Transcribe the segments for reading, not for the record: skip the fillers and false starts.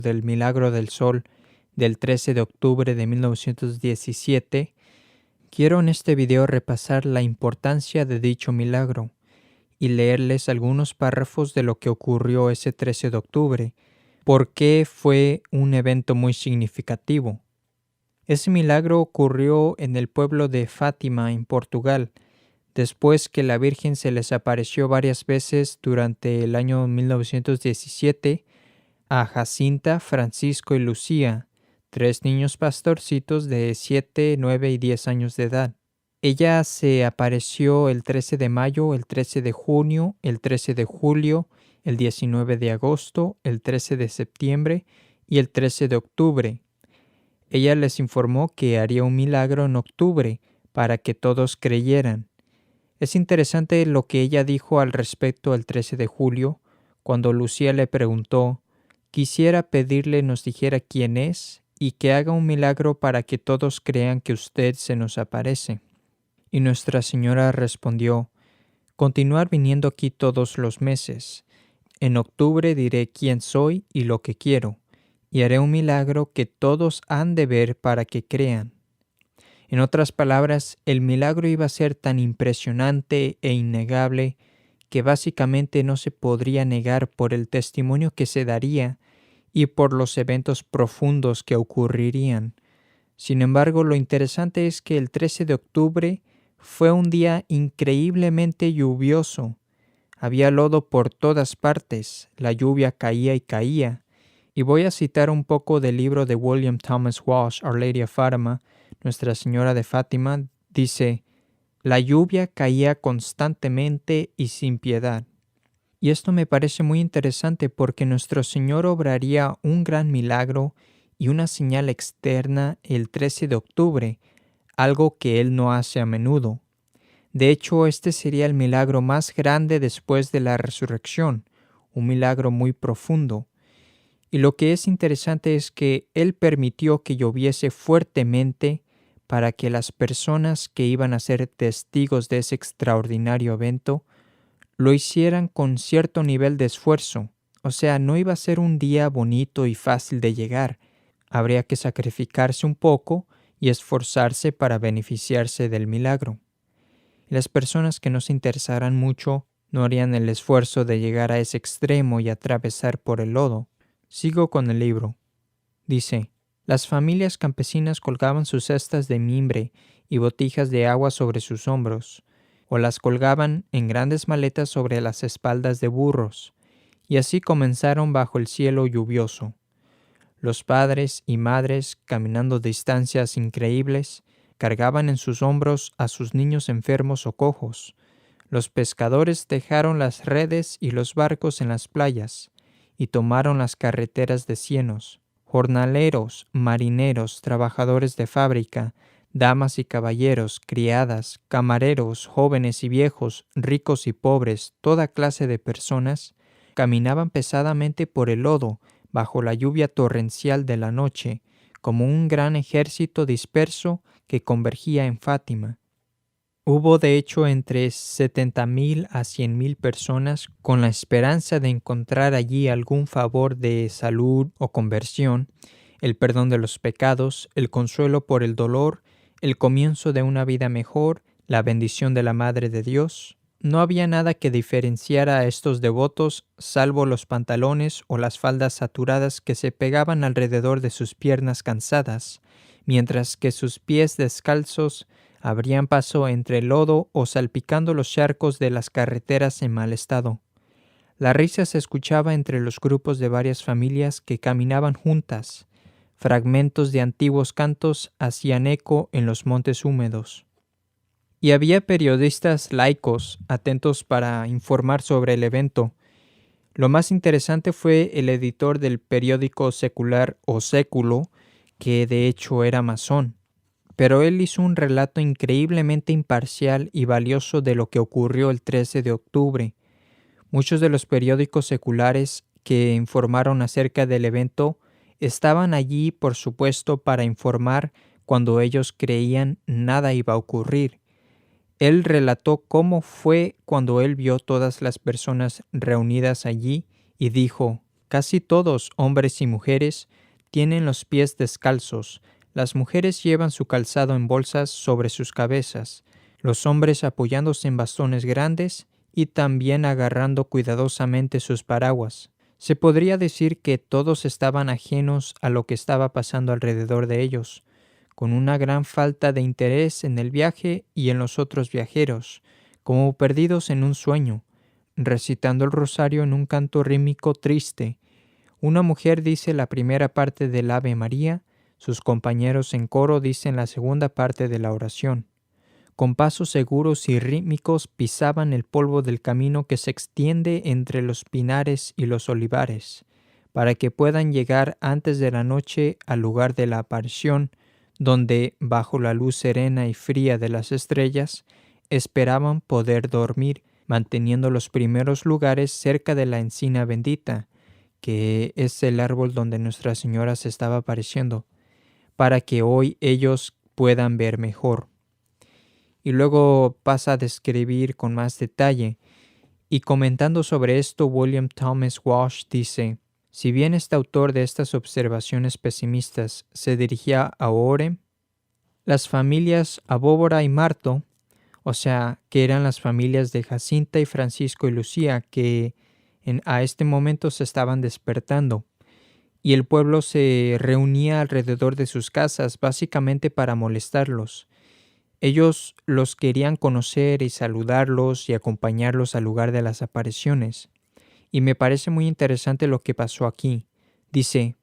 del milagro del sol del 13 de octubre de 1917, quiero en este video repasar la importancia de dicho milagro y leerles algunos párrafos de lo que ocurrió ese 13 de octubre, por qué fue un evento muy significativo. Ese milagro ocurrió en el pueblo de Fátima, en Portugal, después que la Virgen se les apareció varias veces durante el año 1917 a Jacinta, Francisco y Lucía, 3 niños pastorcitos de 7, 9 y 10 años de edad. Ella se apareció el 13 de mayo, el 13 de junio, el 13 de julio, el 19 de agosto, el 13 de septiembre y el 13 de octubre. Ella les informó que haría un milagro en octubre para que todos creyeran. Es interesante lo que ella dijo al respecto el 13 de julio, cuando Lucía le preguntó: «Quisiera pedirle nos dijera quién es y que haga un milagro para que todos crean que usted se nos aparece». Y Nuestra Señora respondió: «Continuar viniendo aquí todos los meses. En octubre diré quién soy y lo que quiero, y haré un milagro que todos han de ver para que crean». En otras palabras, el milagro iba a ser tan impresionante e innegable que básicamente no se podría negar por el testimonio que se daría y por los eventos profundos que ocurrirían. Sin embargo, lo interesante es que el 13 de octubre fue un día increíblemente lluvioso. Había lodo por todas partes, la lluvia caía y caía. Y voy a citar un poco del libro de William Thomas Walsh, Our Lady of Fatima, Nuestra Señora de Fátima. Dice: «La lluvia caía constantemente y sin piedad». Y esto me parece muy interesante porque nuestro Señor obraría un gran milagro y una señal externa el 13 de octubre, algo que Él no hace a menudo. De hecho, este sería el milagro más grande después de la resurrección, un milagro muy profundo. Y lo que es interesante es que Él permitió que lloviese fuertemente para que las personas que iban a ser testigos de ese extraordinario evento lo hicieran con cierto nivel de esfuerzo. O sea, no iba a ser un día bonito y fácil de llegar. Habría que sacrificarse un poco y esforzarse para beneficiarse del milagro. Y las personas que no se interesaran mucho no harían el esfuerzo de llegar a ese extremo y atravesar por el lodo. Sigo con el libro. Dice: «Las familias campesinas colgaban sus cestas de mimbre y botijas de agua sobre sus hombros, o las colgaban en grandes maletas sobre las espaldas de burros, y así comenzaron bajo el cielo lluvioso. Los padres y madres, caminando distancias increíbles, cargaban en sus hombros a sus niños enfermos o cojos. Los pescadores dejaron las redes y los barcos en las playas, y tomaron las carreteras de cienos. Jornaleros, marineros, trabajadores de fábrica, damas y caballeros, criadas, camareros, jóvenes y viejos, ricos y pobres, toda clase de personas, caminaban pesadamente por el lodo, bajo la lluvia torrencial de la noche, como un gran ejército disperso que convergía en Fátima. Hubo de hecho entre 70,000 a 100,000 personas con la esperanza de encontrar allí algún favor de salud o conversión, el perdón de los pecados, el consuelo por el dolor, el comienzo de una vida mejor, la bendición de la Madre de Dios. No había nada que diferenciara a estos devotos salvo los pantalones o las faldas saturadas que se pegaban alrededor de sus piernas cansadas, mientras que sus pies descalzos abrían paso entre el lodo o salpicando los charcos de las carreteras en mal estado. La risa se escuchaba entre los grupos de varias familias que caminaban juntas. Fragmentos de antiguos cantos hacían eco en los montes húmedos. Y había periodistas laicos atentos para informar sobre el evento. Lo más interesante fue el editor del periódico secular o Século, que de hecho era masón. Pero él hizo un relato increíblemente imparcial y valioso de lo que ocurrió el 13 de octubre. Muchos de los periódicos seculares que informaron acerca del evento estaban allí, por supuesto, para informar cuando ellos creían nada iba a ocurrir. Él relató cómo fue cuando él vio todas las personas reunidas allí y dijo: Casi todos, hombres y mujeres, tienen los pies descalzos. Las mujeres llevan su calzado en bolsas sobre sus cabezas, los hombres apoyándose en bastones grandes y también agarrando cuidadosamente sus paraguas. Se podría decir que todos estaban ajenos a lo que estaba pasando alrededor de ellos, con una gran falta de interés en el viaje y en los otros viajeros, como perdidos en un sueño, recitando el rosario en un canto rítmico triste. Una mujer dice la primera parte del Ave María, sus compañeros en coro dicen la segunda parte de la oración. Con pasos seguros y rítmicos pisaban el polvo del camino que se extiende entre los pinares y los olivares, para que puedan llegar antes de la noche al lugar de la aparición, donde, bajo la luz serena y fría de las estrellas, esperaban poder dormir, manteniendo los primeros lugares cerca de la encina bendita, que es el árbol donde Nuestra Señora se estaba apareciendo, para que hoy ellos puedan ver mejor. Y luego pasa a describir con más detalle. Y comentando sobre esto, William Thomas Walsh dice: si bien este autor de estas observaciones pesimistas se dirigía a Orem, las familias Abóbora y Marto, o sea, que eran las familias de Jacinta y Francisco y Lucía, que a este momento se estaban despertando, y el pueblo se reunía alrededor de sus casas básicamente para molestarlos. Ellos los querían conocer y saludarlos y acompañarlos al lugar de las apariciones. Y me parece muy interesante lo que pasó aquí. Dice: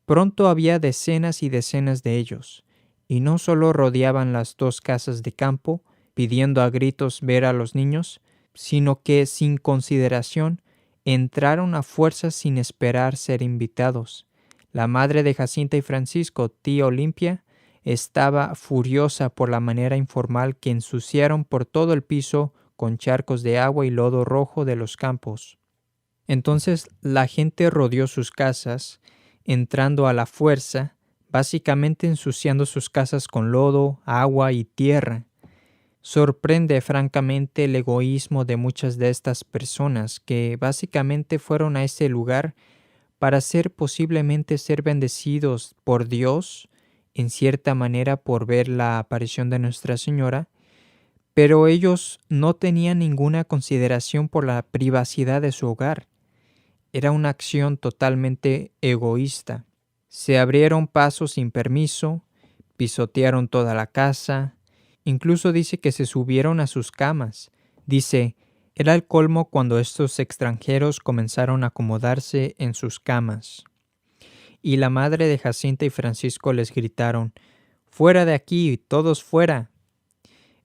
pronto había decenas y decenas de ellos, y no solo rodeaban las dos casas de campo, pidiendo a gritos ver a los niños, sino que sin consideración entraron a fuerzas sin esperar ser invitados. La madre de Jacinta y Francisco, tía Olimpia, estaba furiosa por la manera informal que ensuciaron por todo el piso con charcos de agua y lodo rojo de los campos. Entonces la gente rodeó sus casas, entrando a la fuerza, básicamente ensuciando sus casas con lodo, agua y tierra. Sorprende francamente el egoísmo de muchas de estas personas que básicamente fueron a ese lugar para posiblemente ser bendecidos por Dios, en cierta manera por ver la aparición de Nuestra Señora, pero ellos no tenían ninguna consideración por la privacidad de su hogar. Era una acción totalmente egoísta. Se abrieron pasos sin permiso, pisotearon toda la casa, incluso dice que se subieron a sus camas. Dice: era el colmo cuando estos extranjeros comenzaron a acomodarse en sus camas. Y la madre de Jacinta y Francisco les gritaron: ¡fuera de aquí, todos fuera!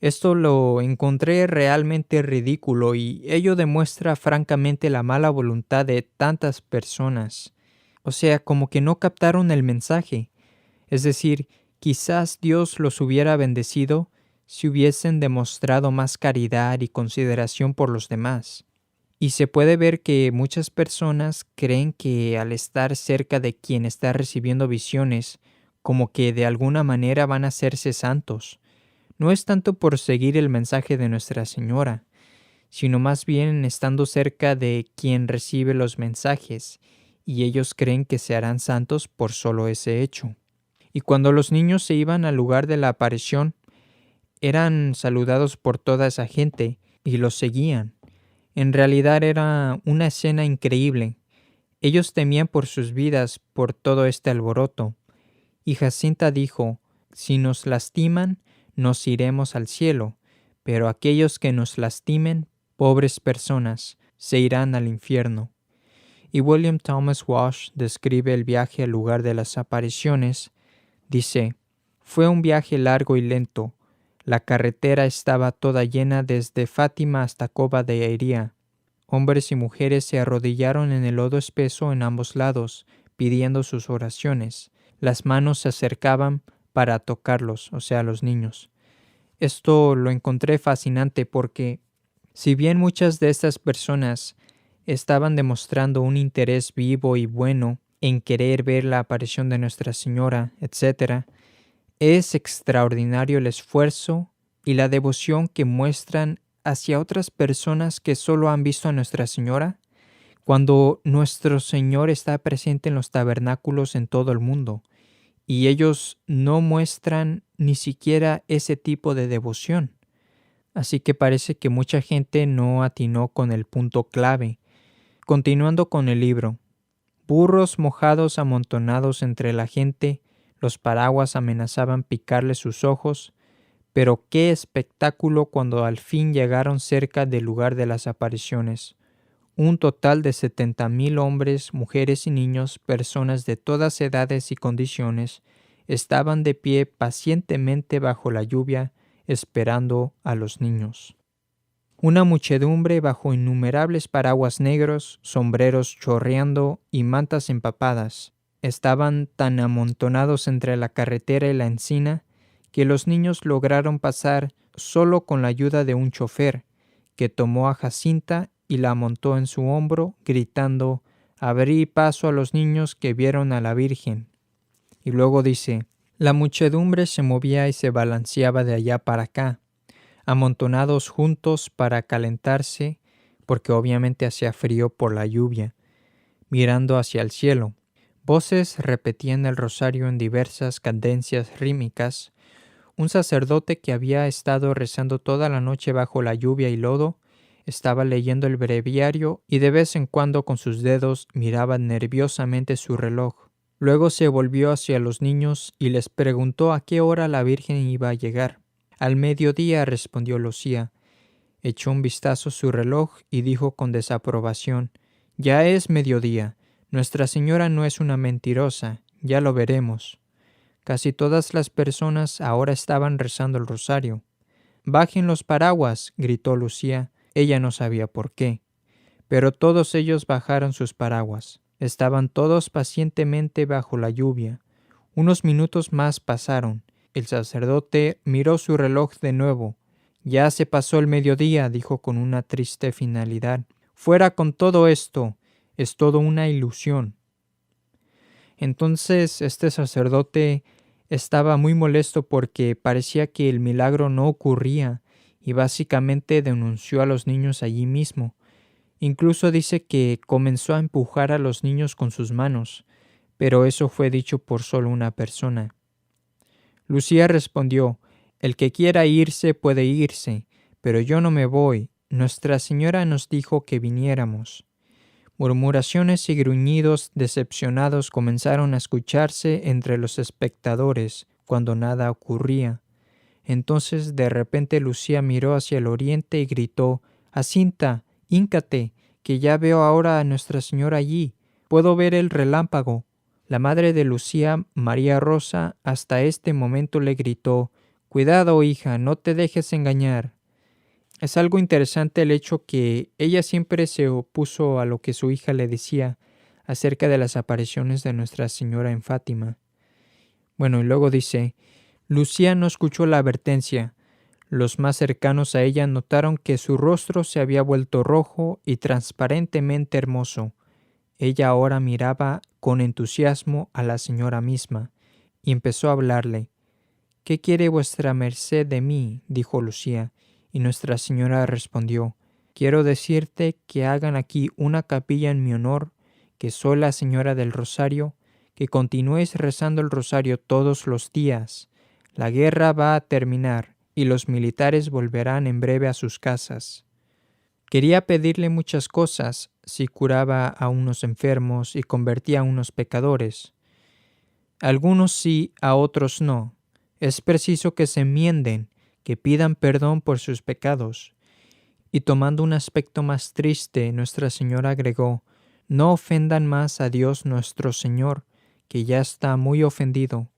Esto lo encontré realmente ridículo y ello demuestra francamente la mala voluntad de tantas personas. O sea, como que no captaron el mensaje. Es decir, quizás Dios los hubiera bendecido si hubiesen demostrado más caridad y consideración por los demás. Y se puede ver que muchas personas creen que al estar cerca de quien está recibiendo visiones, como que de alguna manera van a hacerse santos. No es tanto por seguir el mensaje de Nuestra Señora, sino más bien estando cerca de quien recibe los mensajes, y ellos creen que se harán santos por solo ese hecho. Y cuando los niños se iban al lugar de la aparición, eran saludados por toda esa gente y los seguían. En realidad era una escena increíble. Ellos temían por sus vidas por todo este alboroto. Y Jacinta dijo: si nos lastiman, nos iremos al cielo, pero aquellos que nos lastimen, pobres personas, se irán al infierno. Y William Thomas Walsh describe el viaje al lugar de las apariciones. Dice: fue un viaje largo y lento. La carretera estaba toda llena desde Fátima hasta Cova de Iría. Hombres y mujeres se arrodillaron en el lodo espeso en ambos lados, pidiendo sus oraciones. Las manos se acercaban para tocarlos, o sea, los niños. Esto lo encontré fascinante porque, si bien muchas de estas personas estaban demostrando un interés vivo y bueno en querer ver la aparición de Nuestra Señora, etc., es extraordinario el esfuerzo y la devoción que muestran hacia otras personas que solo han visto a Nuestra Señora cuando nuestro Señor está presente en los tabernáculos en todo el mundo y ellos no muestran ni siquiera ese tipo de devoción. Así que parece que mucha gente no atinó con el punto clave. Continuando con el libro. Burros mojados amontonados entre la gente, los paraguas amenazaban picarle sus ojos, pero qué espectáculo cuando al fin llegaron cerca del lugar de las apariciones. Un total de 70,000 hombres, mujeres y niños, personas de todas edades y condiciones, estaban de pie pacientemente bajo la lluvia, esperando a los niños. Una muchedumbre bajo innumerables paraguas negros, sombreros chorreando y mantas empapadas. Estaban tan amontonados entre la carretera y la encina que los niños lograron pasar solo con la ayuda de un chofer, que tomó a Jacinta y la montó en su hombro, gritando: «Abrí paso a los niños que vieron a la Virgen». Y luego dice: «La muchedumbre se movía y se balanceaba de allá para acá, amontonados juntos para calentarse, porque obviamente hacía frío por la lluvia, mirando hacia el cielo. Voces repetían el rosario en diversas cadencias rítmicas. Un sacerdote que había estado rezando toda la noche bajo la lluvia y lodo estaba leyendo el breviario y de vez en cuando con sus dedos miraba nerviosamente su reloj. Luego se volvió hacia los niños y les preguntó a qué hora la Virgen iba a llegar. «Al mediodía», respondió Lucía. Echó un vistazo a su reloj y dijo con desaprobación: «Ya es mediodía. Nuestra Señora no es una mentirosa. Ya lo veremos». Casi todas las personas ahora estaban rezando el rosario. «Bajen los paraguas», gritó Lucía. Ella no sabía por qué. Pero todos ellos bajaron sus paraguas. Estaban todos pacientemente bajo la lluvia. Unos minutos más pasaron. El sacerdote miró su reloj de nuevo. «Ya se pasó el mediodía», dijo con una triste finalidad. «Fuera con todo esto. Es todo una ilusión». Entonces este sacerdote estaba muy molesto porque parecía que el milagro no ocurría y básicamente denunció a los niños allí mismo. Incluso dice que comenzó a empujar a los niños con sus manos, pero eso fue dicho por solo una persona. Lucía respondió: «El que quiera irse puede irse, pero yo no me voy. Nuestra Señora nos dijo que viniéramos». Murmuraciones y gruñidos decepcionados comenzaron a escucharse entre los espectadores cuando nada ocurría. Entonces de repente Lucía miró hacia el oriente y gritó: «Jacinta, híncate, que ya veo ahora a Nuestra Señora allí. Puedo ver el relámpago». La madre de Lucía, María Rosa, hasta este momento le gritó: «Cuidado, hija, no te dejes engañar». Es algo interesante el hecho que ella siempre se opuso a lo que su hija le decía acerca de las apariciones de Nuestra Señora en Fátima. Bueno, y luego dice: Lucía no escuchó la advertencia. Los más cercanos a ella notaron que su rostro se había vuelto rojo y transparentemente hermoso. Ella ahora miraba con entusiasmo a la señora misma y empezó a hablarle. «¿Qué quiere vuestra merced de mí?», dijo Lucía, y Nuestra Señora respondió: «Quiero decirte que hagan aquí una capilla en mi honor, que soy la Señora del Rosario, que continúes rezando el rosario todos los días. La guerra va a terminar y los militares volverán en breve a sus casas». Quería pedirle muchas cosas, si curaba a unos enfermos y convertía a unos pecadores. Algunos sí, a otros no. Es preciso que se enmienden, que pidan perdón por sus pecados. Y tomando un aspecto más triste, Nuestra Señora agregó: «No ofendan más a Dios nuestro Señor, que ya está muy ofendido.